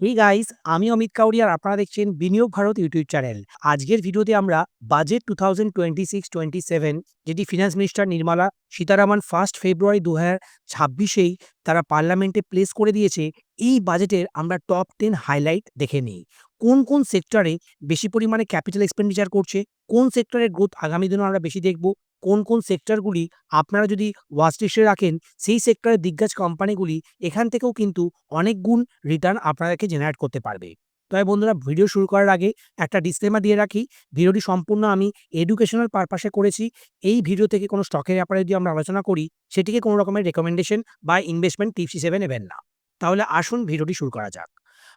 Hey guys, আমি অমিত কাউরি আর আপনারা দেখছেন বিনিয়োগ ভারত ইউটিউব চ্যানেল। আজকের ভিডিওতে আমরা বাজেট 2026-27 যেটি ফিনান্স মিনিস্টার নির্মলা সীতারামন 1 ফেব্রুয়ারি 2026-এই তারা পার্লামেন্টে প্লেস করে দিয়েছে। এই বাজেটের আমরা টপ 10 হাইলাইট দেখে নিই। কোন কোন সেক্টরে বেশি পরিমাণে ক্যাপিটাল এক্সপেন্ডিচার করছে, কোন সেক্টরের গ্রোথ আগামী দিনে আমরা বেশি দেখব, কোন কোন সেক্টরগুলি আপনারা যদি ওয়াচ লিস্টে রাখেন সেই সেক্টরের দিগ্গজ কোম্পানিগুলি এখান থেকেও কিন্তু অনেক গুণ রিটার্ন আপনাদেরকে জেনারেট করতে পারবে। তবে বন্ধুরা, ভিডিও শুরু করার আগে একটা ডিসক্লেমার দিয়ে রাখি, ভিডিওটি সম্পূর্ণ আমি এডুকেশনাল পারপাসে করেছি। এই ভিডিও থেকে কোনো স্টকের ব্যাপারে যদি আমরা আলোচনা করি, সেটিকে কোনো রকমের রেকমেন্ডেশন বা ইনভেস্টমেন্ট টিপস হিসেবে নেবেন না। তাহলে আসুন ভিডিওটি শুরু করা যাক।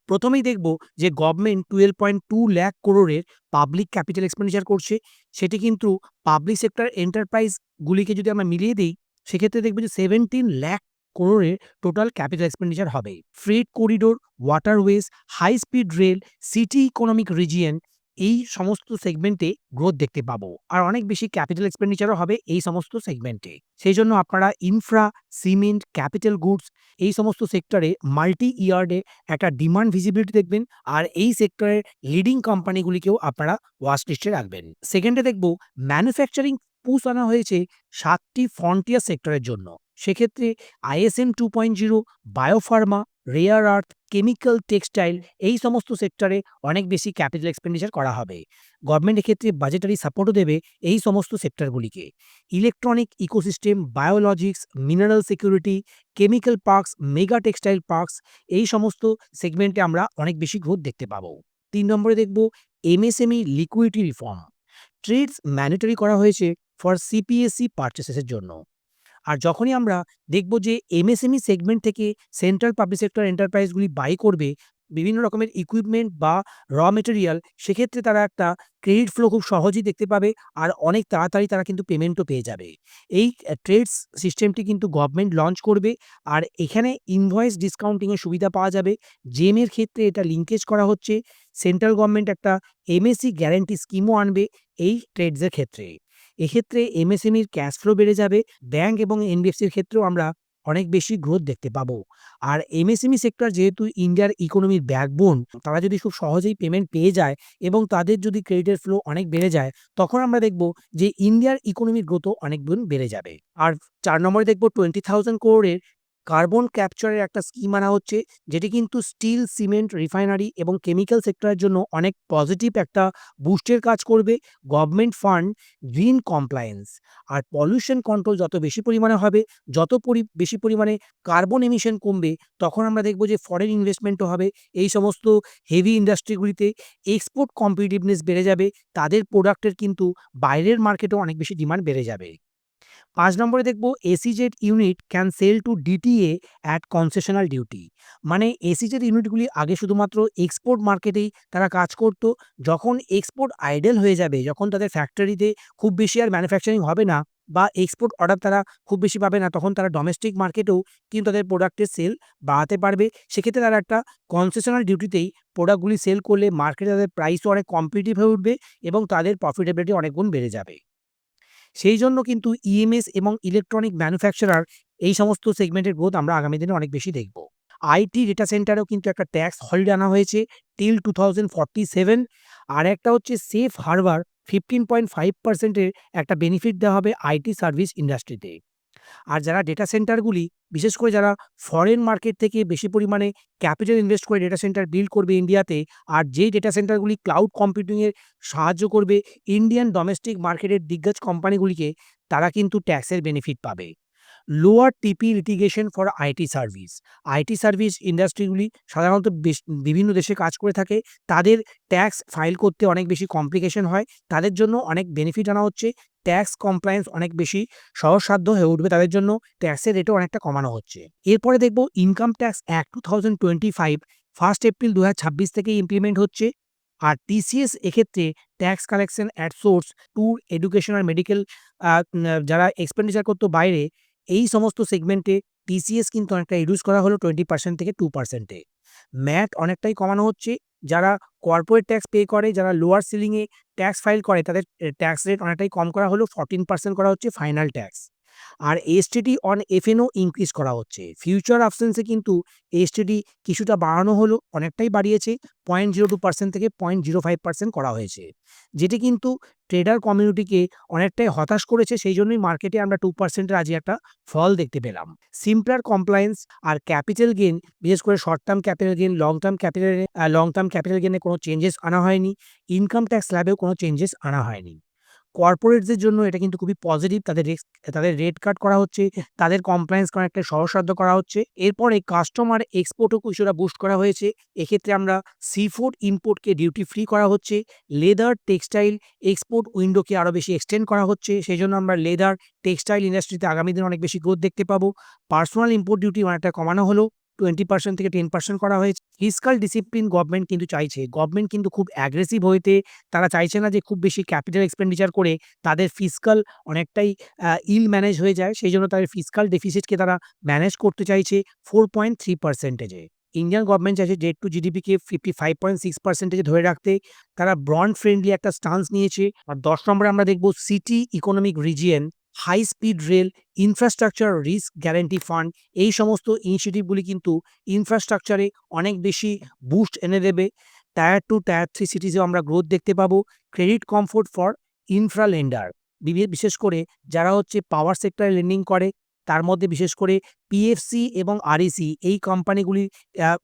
প্রথমেই দেখব যে গভর্নমেন্ট 12.2 লাখ করোড়ের পাবলিক ক্যাপিটাল এক্সপেন্ডিচার করছে। সেটি কিন্তু পাবলিক সেক্টর এন্টারপ্রাইজগুলিকে যদি আমরা মিলিয়ে দিই, সেক্ষেত্রে দেখব যে 17 লাখ করোড়ের টোটাল ক্যাপিটাল এক্সপেন্ডিচার হবে। Freight corridor, waterways, high speed rail, city economic region, এই সমস্ত সেগমেন্টে গ্রোথ দেখতে পাবো। আর অনেক বেশি ক্যাপিটাল এক্সপেন্ডিচারও হবে এই সমস্ত সেগমেন্টে। সেই জন্য আপনারা ইনফ্রা, সিমেন্ট, ক্যাপিটাল গুডস এই সমস্ত সেক্টরে মাল্টি ইয়ার্ডে একটা ডিমান্ড ভিজিবিলিটি দেখবেন। আর এই সেক্টরের লিডিং কোম্পানিগুলিকেও আপনারা ওয়াচ লিস্টে রাখবেন। সেকেন্ডে দেখব ম্যানুফ্যাকচারিং পুশ আনা হয়েছে 7টি ফ্রন্টিয়ার সেক্টরের জন্য। সেক্ষেত্রে ISM 2.0, biopharma, rare earth, chemical, textile এই সমস্ত সেক্টরে অনেক বেশি ক্যাপিটাল এক্সপেন্ডিচার করা হবে। গভর্নমেন্ট এক্ষেত্রে বাজেটারি সাপোর্টও দেবে এই সমস্ত সেক্টরগুলিকে। Electronic ecosystem, biologics, mineral security, chemical parks, mega textile parks এই সমস্ত সেগমেন্টে আমরা অনেক বেশি গ্রোথ দেখতে পাবো। 3 নম্বরে দেখব MSME liquidity reform. TReDS mandatory করা হয়েছে ফর সিপিএসই পারচেসেসের জন্য। আর যখনই আমরা দেখব যে এমএসএমই সেগমেন্ট থেকে সেন্ট্রাল পাবলিক সেক্টর এন্টারপ্রাইজগুলি বাই করবে বিভিন্ন রকমের ইকুইপমেন্ট বা মেটেরিয়াল, সেক্ষেত্রে তারা একটা ক্রেডিট ফ্লো খুব সহজেই দেখতে পাবে। আর অনেক তাড়াতাড়ি তারা কিন্তু পেমেন্টও পেয়ে যাবে। এই ট্রেডস সিস্টেমটি কিন্তু গভর্নমেন্ট লঞ্চ করবে। আর এখানে ইনভয়েস ডিসকাউন্টিংয়ের সুবিধা পাওয়া যাবে। জেমের ক্ষেত্রে এটা লিঙ্কেজ করা হচ্ছে। সেন্ট্রাল গভর্নমেন্ট একটা এমএসসি গ্যারান্টি স্কিমও আনবে এই ট্রেডসের ক্ষেত্রে। এক্ষেত্রে এমএসএমইর ক্যাশ ফ্লো বেড়ে যাবে। ব্যাংক এবং এনবিএফসির ক্ষেত্রেও আমরা অনেক বেশি গ্রোথ দেখতে পাবো। আর এমএসএমই সেক্টর যেহেতু ইন্ডিয়ার ইকোনমির ব্যাকবোন, তারা যদি খুব সহজেই পেমেন্ট পেয়ে যায় এবং তাদের যদি ক্রেডিটের ফ্লো অনেক বেড়ে যায়, তখন আমরা দেখব যে ইন্ডিয়ার ইকোনমির গ্রোথও অনেক গুণ বেড়ে যাবে। আর 4 নম্বরে দেখব 20,000 করোড়ের কার্বন ক্যাপচারের একটা স্কিম আনা হচ্ছে, যেটি কিন্তু স্টিল, সিমেন্ট, রিফাইনারি এবং কেমিক্যাল সেক্টরের জন্য অনেক পজিটিভ একটা বুস্টের কাজ করবে। Government fund green compliance. আর পলিউশন কন্ট্রোল যত বেশি পরিমাণে হবে, যত বেশি পরিমাণে কার্বন এমিশন কমবে, তখন আমরা দেখব যে ফরেন ইনভেস্টমেন্টও হবে এই সমস্ত হেভি ইন্ডাস্ট্রিগুলিতে। এক্সপোর্ট কম্পিটিটিভনেস বেড়ে যাবে। তাদের প্রোডাক্টের কিন্তু বাইরের মার্কেটেও অনেক বেশি ডিমান্ড বেড়ে যাবে। 5 নম্বরে দেখব SEZ unit can sell to DTA at concessional duty. মানে এসইজেড ইউনিটগুলি আগে শুধুমাত্র এক্সপোর্ট মার্কেটেই তারা কাজ করত। যখন এক্সপোর্ট আইডল হয়ে যাবে, যখন তাদের ফ্যাক্টরিতে খুব বেশি আর ম্যানুফ্যাকচারিং হবে না বা এক্সপোর্ট অর্ডার তারা খুব বেশি পাবে না, তখন তারা ডোমেস্টিক মার্কেটেও কিন্তু তাদের প্রোডাক্টের সেল বাড়াতে পারবে। সেক্ষেত্রে তারা একটা কনসেশনাল ডিউটিতেই প্রোডাক্টগুলি সেল করলে মার্কেটে তাদের প্রাইসও অনেক কম্পিটিটিভ হয়ে উঠবে এবং তাদের প্রফিটেবিলিটি অনেক গুণ বেড়ে যাবে। সেই জন্য কিন্তু ইএমএস এবং ইলেকট্রনিক ম্যানুফ্যাকচারার এই সমস্ত সেগমেন্টের গ্রোথ আমরা আগামী দিনে অনেক বেশি দেখব। আইটি ডেটা সেন্টারেও কিন্তু একটা ট্যাক্স হলিডে আনা হয়েছে টিল 2047। আর একটা হচ্ছে সেফ হারবার 15.5% এর একটা বেনিফিট দেওয়া হবে আইটি সার্ভিস ইন্ডাস্ট্রিতে। আর যারা ডেটা সেন্টারগুলি, বিশেষ করে যারা ফরেন মার্কেট থেকে বেশি পরিমাণে ক্যাপিটাল ইনভেস্ট করে ডেটা সেন্টার বিল্ড করবে ইন্ডিয়াতে, আর যেই ডেটা সেন্টারগুলি ক্লাউড কম্পিউটিংয়ে সাহায্য করবে ইন্ডিয়ান ডোমেস্টিক মার্কেটের দিগ্গজ কোম্পানিগুলিকে, তারা কিন্তু ট্যাক্সের বেনিফিট পাবে। Lower TP litigation for IT service. IT service ইন্ডাস্ট্রিগুলি সাধারণত বিভিন্ন দেশে কাজ করে থাকে। তাদের ট্যাক্স ফাইল করতে অনেক বেশি কমপ্লিকেশন হয়। তাদের জন্য অনেক বেনিফিট আনা হচ্ছে। ট্যাক্স কমপ্লায়েন্স অনেক বেশি সহজসাধ্য হয়ে উঠবে তাদের জন্য। ট্যাক্সের রেটও অনেকটা কমানো হচ্ছে। এরপরে দেখব ইনকাম ট্যাক্স অ্যাক্ট 2025 1 এপ্রিল 2026 থেকেই ইমপ্লিমেন্ট হচ্ছে। আর টিসিএস এক্ষেত্রে tax collection at source, tour, education আর মেডিকেল যারা এক্সপেন্ডিচার করতো বাইরে, এই সমস্ত সেগমেন্টে টিসিএস কিন্তু অনেকটা রিডিউস করা হলো 20% থেকে 2% এ। ম্যাট অনেকটাই কমানো হচ্ছে। যারা কর্পোরেট ট্যাক্স পে করে, যারা লোয়ার সিলিং এ ট্যাক্স ফাইল করে, তাদের ট্যাক্স রেট অনেকটাই কম করা হলো, 14% করা হচ্ছে ফাইনাল ট্যাক্স। আর এসটিডি অন এফএনও ইনক্রিজ করা হচ্ছে। ফিউচার অপশনসে কিন্তু এসটিডি কিছুটা বাড়ানো হলো, অনেকটাই বাড়িয়েছে, 0.02% থেকে 0.05% করা হয়েছে। যেটি কিন্তু ট্রেডার কমিউনিটিকে অনেকটাই হতাশ করেছে, সেই জন্যই মার্কেটে আমরা 2% এর আজই একটা ফল দেখতে পেলাম। সিম্পলার কমপ্লায়েন্স আর ক্যাপিটাল গেইন, বিশেষ করে short term capital gain, long term capital গেইনে কোনো চেঞ্জেস আনা হয়নি। ইনকাম ট্যাক্স স্ল্যাবেও কোনো চেঞ্জেস আনা হয়নি। কর্পোরেটসদের জন্য এটা কিন্তু খুবই পজিটিভ। তাদের রেট কাট করা হচ্ছে, তাদের কমপ্লায়েন্স অনেকটা সহজসাধ্য করা হচ্ছে। এরপরে কাস্টমার এক্সপোর্টও কিছুটা বুস্ট করা হয়েছে। এক্ষেত্রে আমরা সি ফুড ইম্পোর্টকে ডিউটি ফ্রি করা হচ্ছে। লেদার, টেক্সটাইল এক্সপোর্ট উইন্ডোকে আরও বেশি এক্সটেন্ড করা হচ্ছে। সেজন্য আমরা লেদার, টেক্সটাইল ইন্ডাস্ট্রিতে আগামী দিনে অনেক বেশি গ্রোথ দেখতে পাবো। পার্সোনাল ইম্পোর্ট ডিউটি অনেকটা কমানো হলো, 20% থেকে 10% করা হয়েছে। ফিসকাল ডিসিপ্লিন গভর্নমেন্ট কিন্তু চাইছে। গভর্নমেন্ট কিন্তু খুব অ্যাগ্রেসিভ হইতে তারা চাইছে না যে খুব বেশি ক্যাপিটাল এক্সপেন্ডিচার করে তাদের ফিসকাল অনেকটাই ইল ম্যানেজ হয়ে যায়। সেইজন্য তাদের ফিসকাল ডেফিসিটকে তারা ম্যানেজ করতে চাইছে 4.3% এ। ইন্ডিয়ান গভর্নমেন্ট চাইছে ডেট টু জিডিপিকে 55.6% এ ধরে রাখতে। তারা বন্ড ফ্রেন্ডলি একটা স্টান্স নিয়েছে। আর ১০ নম্বরে আমরা দেখব city economic region, high speed rail, infrastructure risk guarantee fund, এই সমস্ত ইনিশিয়েটিভগুলি কিন্তু ইনফ্রাস্ট্রাকচারে অনেক বেশি বুস্ট এনে দেবে। টায়ার 2, টায়ার 3 সিটিজেও আমরা গ্রোথ দেখতে পাবো। Credit comfort for infra lender, বিশেষ করে যারা হচ্ছে পাওয়ার সেক্টরে লেন্ডিং করে, তার মধ্যে বিশেষ করে পিএফসি এবং আরইসি এই কোম্পানিগুলি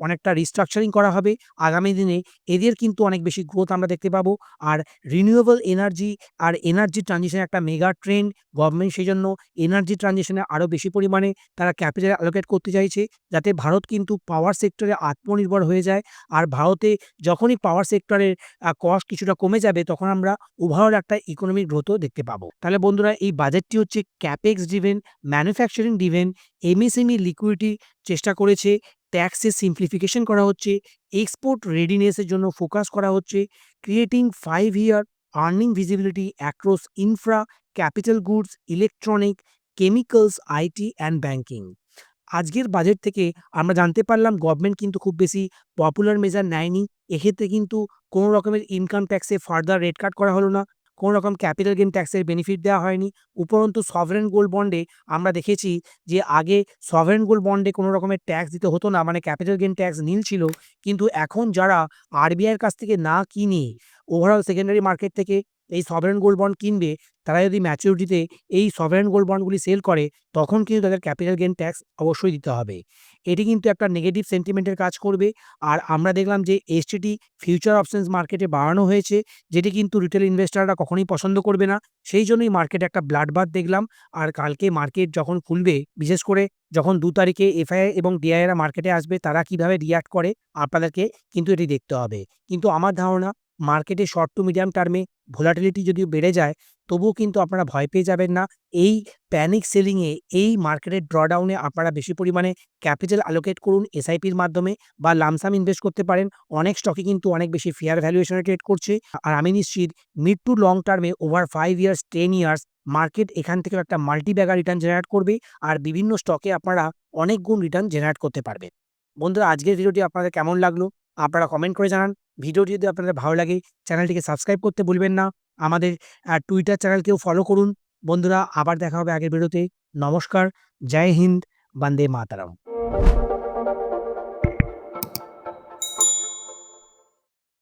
অনেকটা রিস্ট্রাকচারিং করা হবে। আগামী দিনে এদের কিন্তু অনেক বেশি গ্রোথ আমরা দেখতে পাবো। আর রিনিউয়েবল এনার্জি আর এনার্জি ট্রানজিশন একটা মেগা ট্রেন্ড। গভর্নমেন্ট সেজন্য এনার্জি ট্রানজিশনে আরও বেশি পরিমাণে তারা ক্যাপিটাল অ্যালোকেট করতে চাইছে, যাতে ভারত কিন্তু পাওয়ার সেক্টরে আত্মনির্ভর হয়ে যায়। আর ভারতে যখনই পাওয়ার সেক্টরের কস্ট কিছুটা কমে যাবে, তখন আমরা ওভারঅল একটা ইকোনমিক গ্রোথও দেখতে পাবো। তাহলে বন্ধুরা, এই বাজেটটি হচ্ছে capex driven, manufacturing driven, MSME liquidity চেষ্টা করেছে, ট্যাক্সের সিম্পলিফিকেশন করা হচ্ছে, এক্সপোর্ট রেডিনেসের জন্য ফোকাস করা হচ্ছে, creating 5 year earning visibility across infra, capital goods, electronic, chemicals, IT and banking. আজকের বাজেট থেকে আমরা জানতে পারলাম গভর্নমেন্ট কিন্তু খুব বেশি পপুলার মেজার নেয়নি। এক্ষেত্রে কিন্তু কোনো রকমের ইনকাম ট্যাক্সে ফার্দার রেট কাট করা হলো না, কোনো রকম ক্যাপিটাল গেইন ট্যাক্সের বেনিফিট দেওয়া হয়নি। উপরন্তু সভরেন গোল্ড বন্ডে আমরা দেখেছি যে আগে সভরেন গোল্ড বন্ডে কোনো রকমের ট্যাক্স দিতে হতো না, মানে ক্যাপিটাল গেইন ট্যাক্স নীল ছিল। কিন্তু এখন যারা আরবিআইয়ের কাছ থেকে না কিনে ওভারঅল সেকেন্ডারি মার্কেট থেকে এই সভরেন গোল্ড বন্ড কিনবে, তারা যদি ম্যাচুরিটিতে এই সভরেন গোল্ড বন্ডগুলি সেল করে, তখন কিন্তু তাদের ক্যাপিটাল গেইন ট্যাক্স অবশ্যই দিতে হবে। এটি কিন্তু একটা নেগেটিভ সেন্টিমেন্টের কাজ করবে। আর আমরা দেখলাম যে এসটিটি ফিউচার অপশনস মার্কেটে বাড়ানো হয়েছে, যেটি কিন্তু রিটেল ইনভেস্টররা কখনোই পছন্দ করবে না। সেই জন্যই মার্কেটে একটা ব্লাড বাথ দেখলাম। আর কালকে মার্কেট যখন খুলবে, বিশেষ করে যখন ২ তারিখে এফআইআই এবং ডিআইআইরা মার্কেটে আসবে, তারা কিভাবে রিঅ্যাক্ট করে আপনাদেরকে কিন্তু এটি দেখতে হবে। কিন্তু আমার ধারণা মার্কেটে শর্ট টু মিডিয়াম টার্মে ভোলাটিলিটি যদিও বেড়ে যায়, তবুও কিন্তু আপনারা ভয় পেয়ে যাবেন না। এই প্যানিক সেলিংয়ে, এই মার্কেটের ড্রডাউনে আপনারা বেশি পরিমাণে ক্যাপিটাল অ্যালোকেট করুন এসআইপির মাধ্যমে, বা লামসাম ইনভেস্ট করতে পারেন। অনেক স্টকে কিন্তু অনেক বেশি ফেয়ার ভ্যালুয়েশনে ট্রেড করছে। আর আমি নিশ্চিত মিড টু লং টার্মে ওভার 5 ইয়ার্স, 10 ইয়ার্স মার্কেট এখান থেকেও একটা মাল্টি ব্যাগার রিটার্ন জেনারেট করবে। আর বিভিন্ন স্টকে আপনারা অনেক গুণ রিটার্ন জেনারেট করতে পারবেন। বন্ধুরা, আজকের ভিডিওটি আপনাদের কেমন লাগলো আপনারা কমেন্ট করে জানান। ভিডিওটি যদি আপনাদের ভালো লাগে, চ্যানেলটিকে সাবস্ক্রাইব করতে ভুলবেন না। আমাদের টুইটার চ্যানেলকেও ফলো করুন। বন্ধুরা, আবার দেখা হবে আগের ভিডিওতে। নমস্কার, জয় হিন্দ, বন্দে মাতরম।